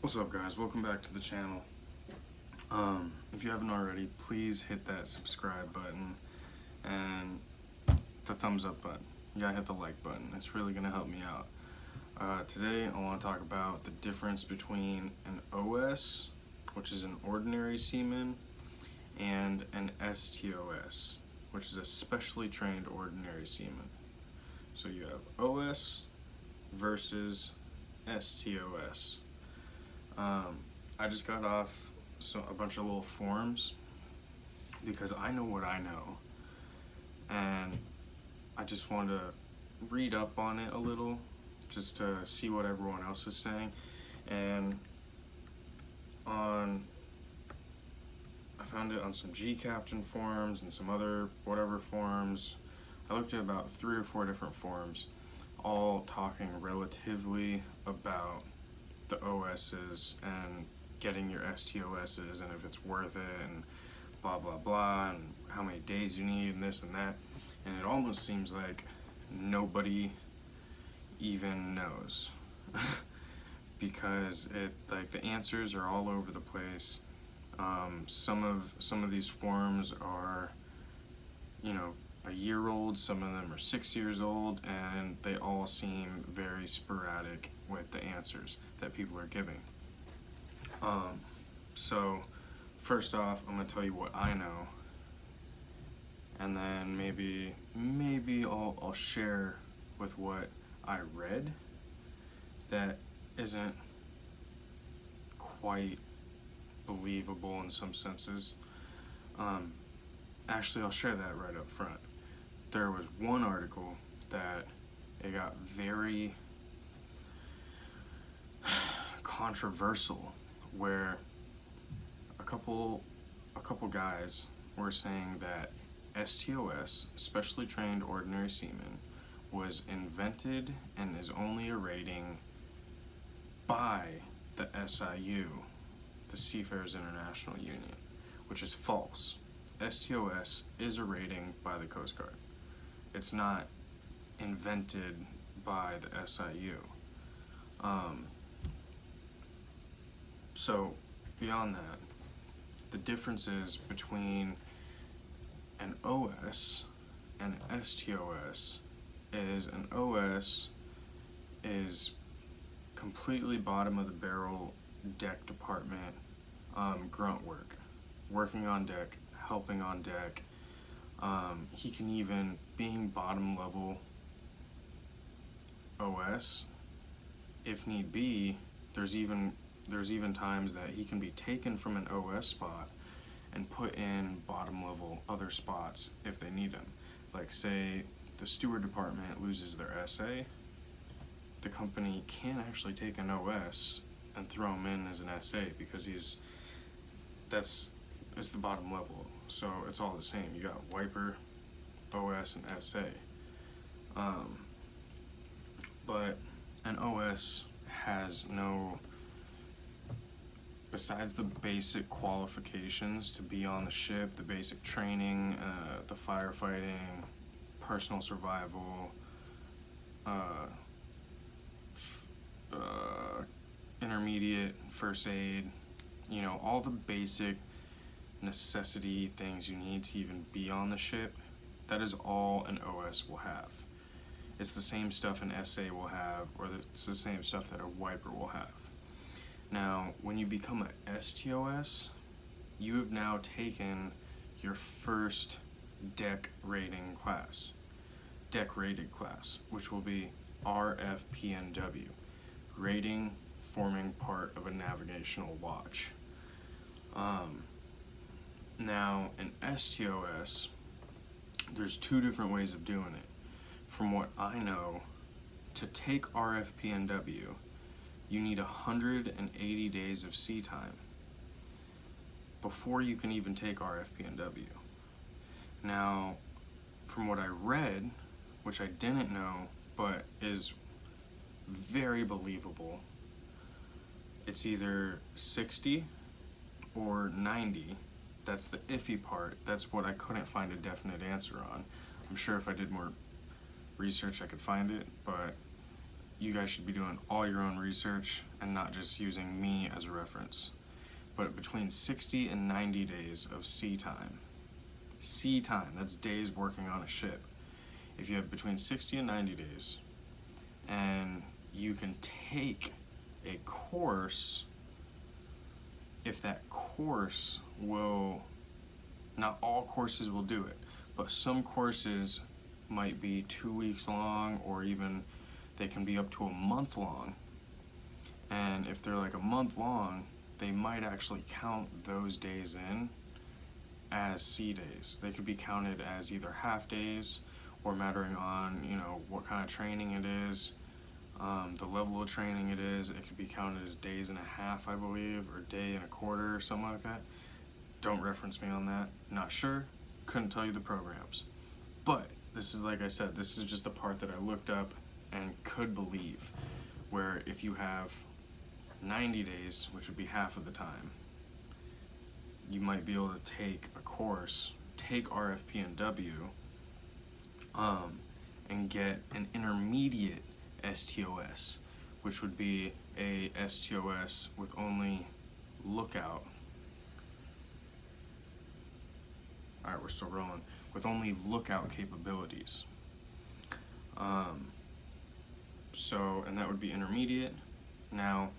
What's up, guys? Welcome back to the channel. If you haven't already, please hit that subscribe button and the thumbs up button. You gotta hit the like button. It's really gonna help me out. Today I want to talk about the difference between an OS, which is an ordinary seaman, and an S.T.O.S, which is a specially trained ordinary seaman. So you have OS versus S.T.O.S. I just got off a bunch of little forums because I know what I know, and I just wanted to read up on it a little just to see what everyone else is saying. And I found it on some G-Captain forums and some other whatever forums. I looked at about 3 or 4 different forums, all talking relatively about the OSs and getting your S.T.O.Ss and if it's worth it and blah blah blah and how many days you need and this and that. And it almost seems like nobody even knows because the answers are all over the place. Some of these forums are, a year old, some of them are 6 years old, and they all seem very sporadic with the answers that people are giving. So first off, I'm gonna tell you what I know, and then maybe I'll share with what I read that isn't quite believable in some senses. Actually, I'll share that right up front. There was one article that it got very controversial, where a couple guys were saying that S.T.O.S, Specially Trained Ordinary Seaman, was invented and is only a rating by the SIU, the Seafarers International Union, which is false. S.T.O.S is a rating by the Coast Guard. It's not invented by the SIU. So beyond that, the differences between an OS and an S.T.O.S is an OS is completely bottom of the barrel deck department, grunt work, working on deck, helping on deck. He can even, being bottom level OS, if need be, there's even times that he can be taken from an OS spot and put in bottom level other spots if they need him. Like, say the steward department loses their SA, the company can actually take an OS and throw him in as an SA because it's the bottom level, so it's all the same. You got wiper, OS, and SA. But an OS has no, besides the basic qualifications to be on the ship, the basic training, the firefighting, personal survival, intermediate first aid, all the basic necessity things you need to even be on the ship, that is all an OS will have. It's the same stuff an SA will have, or it's the same stuff that a wiper will have. Now, when you become an S.T.O.S, you have now taken your first deck rated class, which will be RFPNW, rating forming part of a navigational watch. Now, in S.T.O.S, there's 2 different ways of doing it. From what I know, to take RFPNW, you need 180 days of sea time before you can even take RFPNW. Now, from what I read, which I didn't know, but is very believable, it's either 60 or 90. That's the iffy part. That's what I couldn't find a definite answer on. I'm sure if I did more research I could find it, but you guys should be doing all your own research and not just using me as a reference. But between 60 and 90 days of sea time, that's days working on a ship. If you have between 60 and 90 days, and you can take a course, if that course will, not all courses will do it, but some courses might be 2 weeks long, or even they can be up to a month long. And if they're like a month long, they might actually count those days in as sea days. They could be counted as either half days, or mattering on, you know, what kind of training it is, the level of training it is. It could be counted as days and a half, I believe, or day and a quarter, or something like that. Don't reference me on that. Not sure. Couldn't tell you the programs. But this is, like I said, this is just the part that I looked up and could believe, where if you have 90 days, which would be half of the time, you might be able to take a course, take RFP&W, and get an intermediate S.T.O.S, which would be a S.T.O.S with only lookout. Alright, we're still rolling. With only lookout capabilities. And that would be intermediate. Now,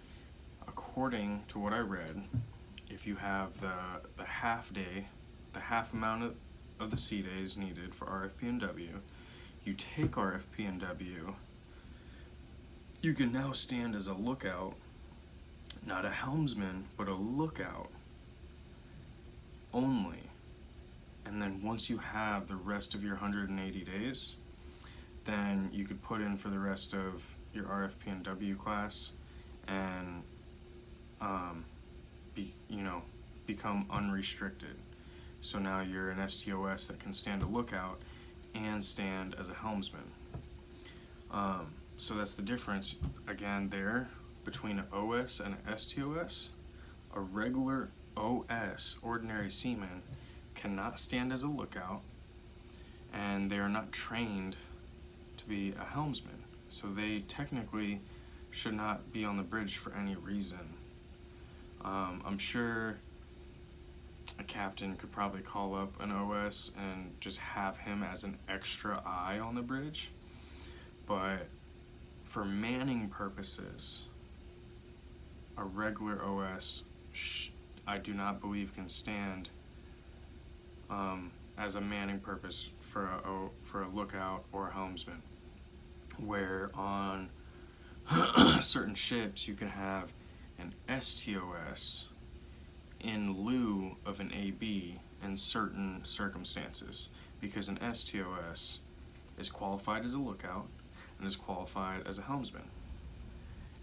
according to what I read, if you have the half day, the half amount of the sea days needed for RFP&W, you take RFP&W, you can now stand as a lookout, not a helmsman, but a lookout only. And then once you have the rest of your 180 days, then you could put in for the rest of your RFP&W class and become unrestricted. So now you're an S.T.O.S that can stand a lookout and stand as a helmsman. So that's the difference, again, there between an O.S and an S.T.O.S. A regular O.S, ordinary seaman, cannot stand as a lookout, and they are not trained to be a helmsman. So they technically should not be on the bridge for any reason. I'm sure a captain could probably call up an OS and just have him as an extra eye on the bridge, but for manning purposes, a regular OS I do not believe can stand as a manning purpose for a lookout or a helmsman, where on certain ships you can have an S.T.O.S in lieu of an A.B in certain circumstances, because an S.T.O.S is qualified as a lookout and is qualified as a helmsman.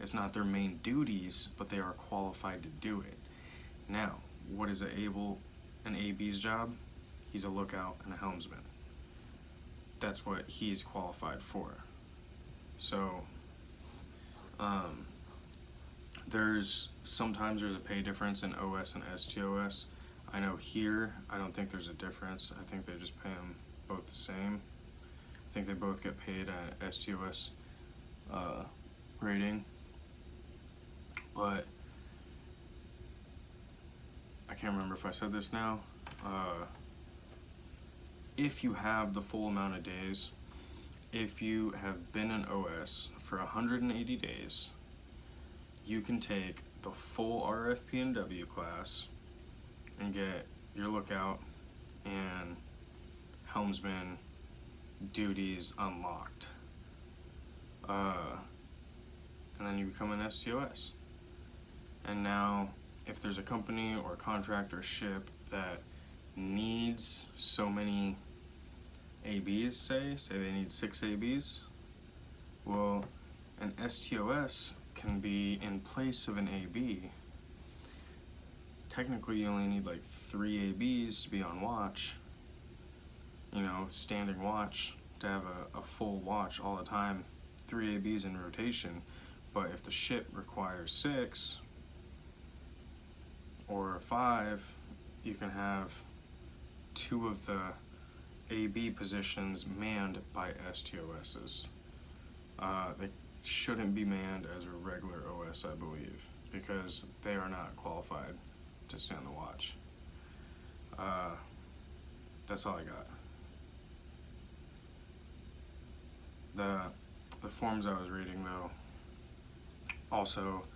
It's not their main duties, but they are qualified to do it. Now, what is an A.B.'s job? He's a lookout and a helmsman. That's what he's qualified for. So, sometimes there's a pay difference in OS and S.T.O.S. I know here, I don't think there's a difference. I think they just pay them both the same. I think they both get paid at S.T.O.S rating. But I can't remember if I said this now. If you have the full amount of days, if you have been an OS for 180 days, you can take the full RFP&W class and get your lookout and helmsman duties unlocked. And then you become an S.T.O.S. And now, if there's a company or a contract or ship that needs so many ABs, say they need 6 ABs, well, an S.T.O.S can be in place of an AB. Technically, you only need like 3 ABs to be on watch, standing watch, to have a full watch all the time, 3 ABs in rotation. But if the ship requires 6 or 5, you can have 2 of the AB positions manned by S.T.O.S's. shouldn't be manned as a regular OS, I believe, because they are not qualified to stand the watch. That's all I got. The forms I was reading, though, also,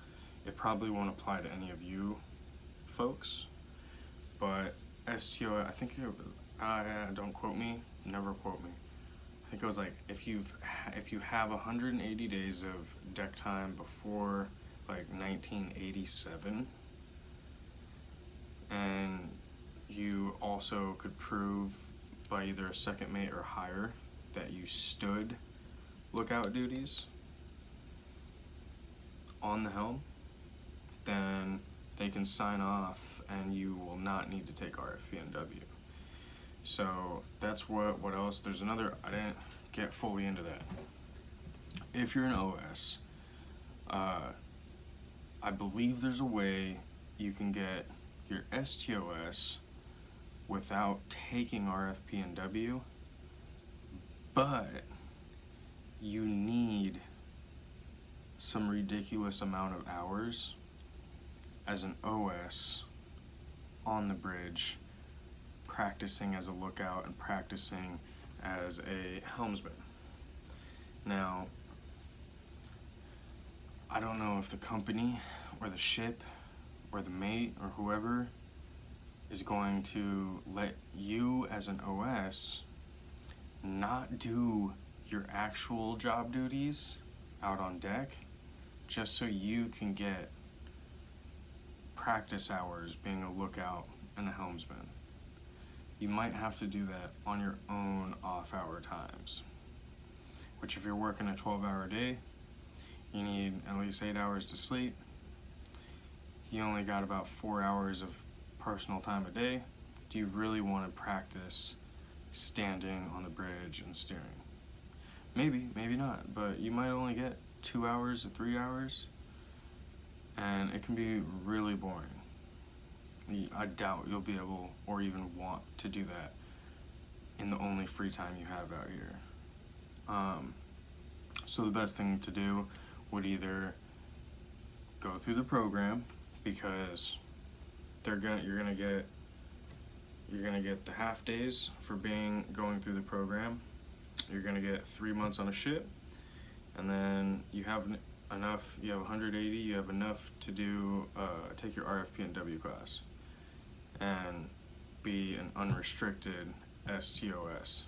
it probably won't apply to any of you folks, but S.T.O.S, I think don't quote me, never quote me. I think it was like if you have 180 days of deck time before like 1987, and you also could prove by either a second mate or higher that you stood lookout duties on the helm, then they can sign off and you will not need to take RFPNW. So that's what else. There's another, I didn't get fully into that. If you're an OS, I believe there's a way you can get your S.T.O.S without taking RFPNW, but you need some ridiculous amount of hours as an OS on the bridge, practicing as a lookout and practicing as a helmsman. Now, I don't know if the company or the ship or the mate or whoever is going to let you as an OS not do your actual job duties out on deck just so you can get practice hours being a lookout and a helmsman. You might have to do that on your own off-hour times, which if you're working a 12-hour day, you need at least 8 hours to sleep. You only got about 4 hours of personal time a day. Do you really want to practice standing on the bridge and steering? Maybe, maybe not, but you might only get 2 hours or 3 hours, and it can be really boring. I doubt you'll be able or even want to do that in the only free time you have out here. So the best thing to do would either go through the program, because you're gonna get the half days for going through the program. You're gonna get 3 months on a ship, and then you have enough. You have 180. You have enough to do take your RFPNW class and be an unrestricted S.T.O.S.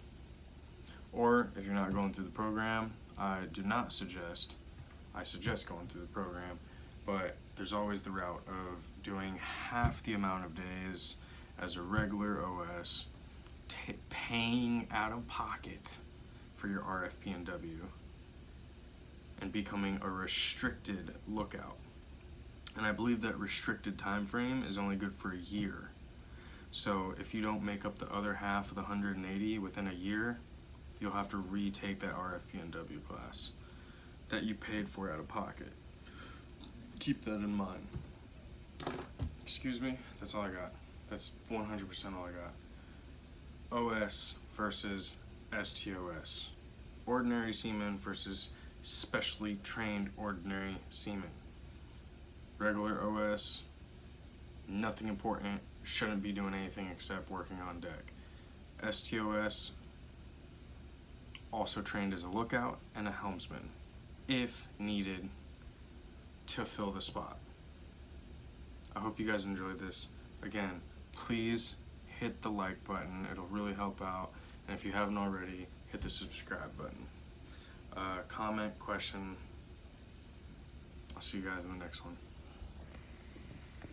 Or if you're not going through the program, I suggest going through the program, but there's always the route of doing half the amount of days as a regular OS, paying out of pocket for your RFPNW, and becoming a restricted lookout. And I believe that restricted time frame is only good for a year. So if you don't make up the other half of the 180 within a year, you'll have to retake that RFPNW class that you paid for out of pocket. Keep that in mind. Excuse me, that's all I got. That's 100% all I got. OS versus S.T.O.S. Ordinary Seaman versus Specially Trained Ordinary Seaman. Regular OS, nothing important, shouldn't be doing anything except working on deck. S.T.O.S, also trained as a lookout and a helmsman, if needed to fill the spot. I hope you guys enjoyed this. Again, please hit the like button, it'll really help out. And if you haven't already, hit the subscribe button. Comment, question. I'll see you guys in the next one.